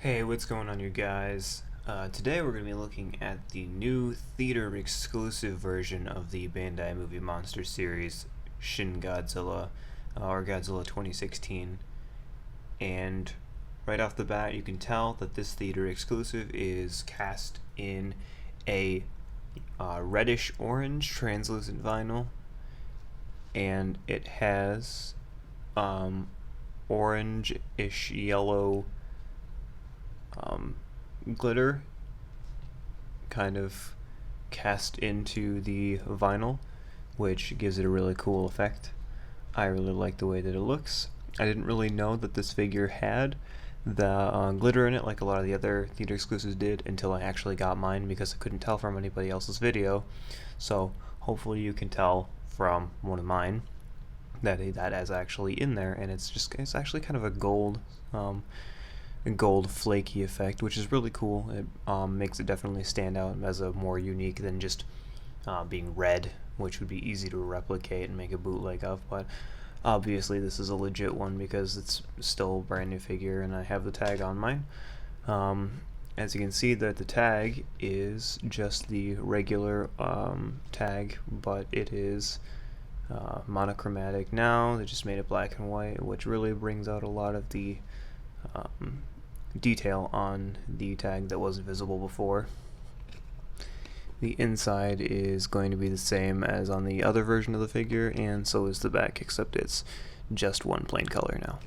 Hey, what's going on, you guys? Today we're going to be looking at the new theater exclusive version of the Bandai Movie Monster series, Shin Godzilla, or Godzilla 2016. And right off the bat, you can tell that this theater exclusive is cast in a reddish orange translucent vinyl, and it has orange-ish yellow glitter kind of cast into the vinyl, which gives it a really cool effect. I really like the way that it looks. I didn't really know that this figure had the glitter in it like a lot of the other theater exclusives did until I actually got mine, because I couldn't tell from anybody else's video. So hopefully you can tell from one of mine that is actually in there, and it's actually kind of a gold flaky effect, which is really cool. It makes it definitely stand out as a more unique than just being red, which would be easy to replicate and make a bootleg of. But obviously this is a legit one because it's still a brand new figure and I have the tag on mine. As you can see, that the tag is just the regular tag, but it is monochromatic now. They just made it black and white, which really brings out a lot of the detail on the tag that wasn't visible before. The inside is going to be the same as on the other version of the figure, and so is the back, except it's just one plain color now.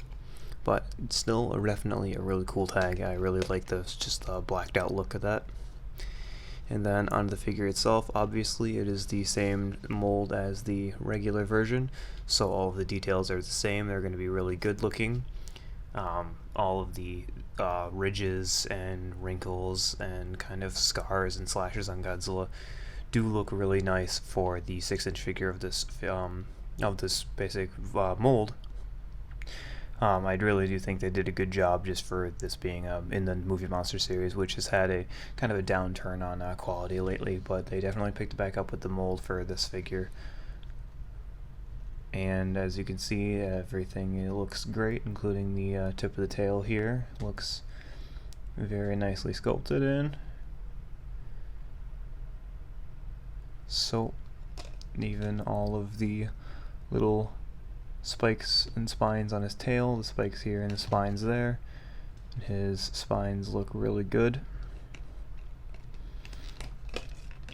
But it's still definitely a really cool tag. I really like the blacked out look of that. And then on the figure itself, obviously it is the same mold as the regular version, so all of the details are the same. They're going to be really good looking. All of the ridges and wrinkles and kind of scars and slashes on Godzilla do look really nice for the 6-inch figure of this basic mold. I really do think they did a good job just for this being in the Movie Monster series, which has had a kind of a downturn on quality lately, but they definitely picked it back up with the mold for this figure. And as you can see, everything it looks great, including the tip of the tail here. Looks very nicely sculpted in. So even all of the little spikes and spines on his tail, the spikes here and the spines there, his spines look really good.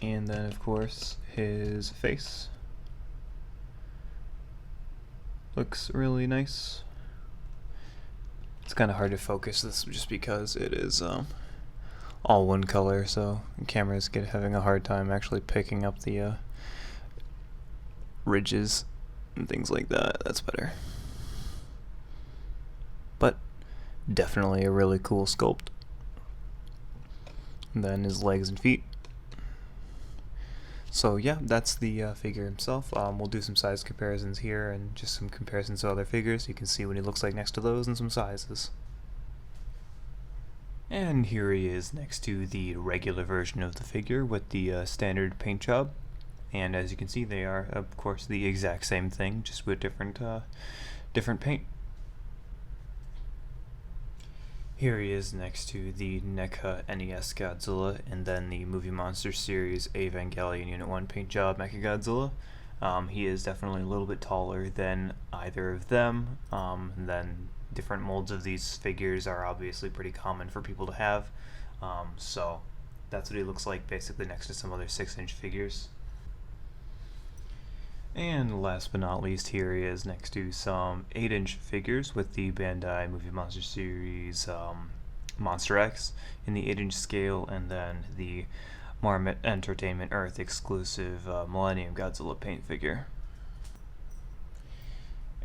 And then of course his face looks really nice. It's kind of hard to focus this just because it is all one color, so cameras having a hard time actually picking up the ridges and things like that. That's better. But definitely a really cool sculpt. And then his legs and feet. So yeah, that's the figure himself. We'll do some size comparisons here and just some comparisons to other figures. You can see what he looks like next to those and some sizes. And here he is next to the regular version of the figure with the standard paint job. And as you can see, they are, of course, the exact same thing, just with different paint. Here he is next to the NECA NES Godzilla, and then the Movie Monster series Evangelion Unit 1 paint job Mechagodzilla. He is definitely a little bit taller than either of them. Then different molds of these figures are obviously pretty common for people to have. So that's what he looks like basically next to some other 6-inch figures. And last but not least, here he is next to some 8-inch figures with the Bandai Movie Monster series Monster X in the 8-inch scale, and then the Marmot Entertainment Earth exclusive Millennium Godzilla paint figure.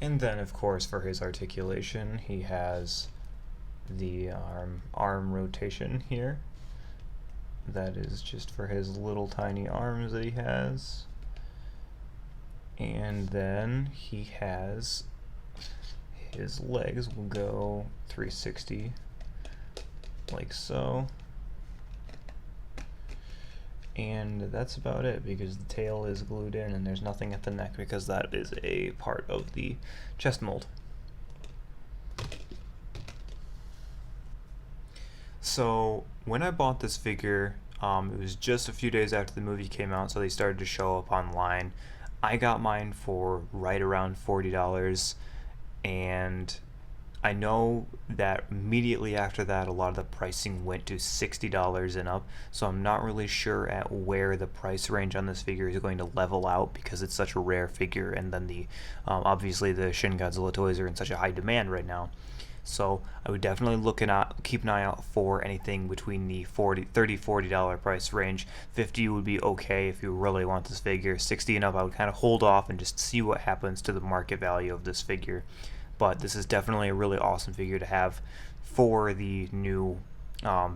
And then, of course, for his articulation, he has the arm rotation here. That is just for his little tiny arms that he has. And then he has his legs will go 360 like so. And that's about it, because the tail is glued in and there's nothing at the neck because that is a part of the chest mold. So when I bought this figure, it was just a few days after the movie came out, so they started to show up online. I got mine for right around $40, and I know that immediately after that, a lot of the pricing went to $60 and up, so I'm not really sure at where the price range on this figure is going to level out because it's such a rare figure, and then obviously the Shin Godzilla toys are in such a high demand right now. So I would definitely keep an eye out for anything between the $40 price range. 50 would be okay if you really want this figure. 60 and up, I would kind of hold off and just see what happens to the market value of this figure. But this is definitely a really awesome figure to have for the new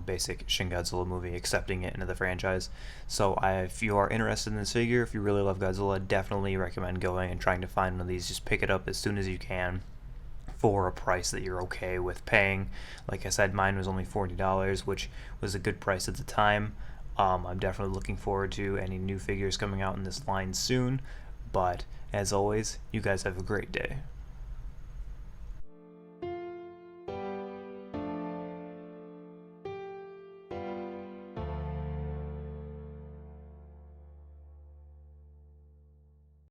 basic Shin Godzilla movie, accepting it into the franchise. So if you are interested in this figure, if you really love Godzilla, definitely recommend going and trying to find one of these. Just pick it up as soon as you can for a price that you're okay with paying. Like I said, mine was only $40, which was a good price at the time. I'm definitely looking forward to any new figures coming out in this line soon. But as always, you guys have a great day.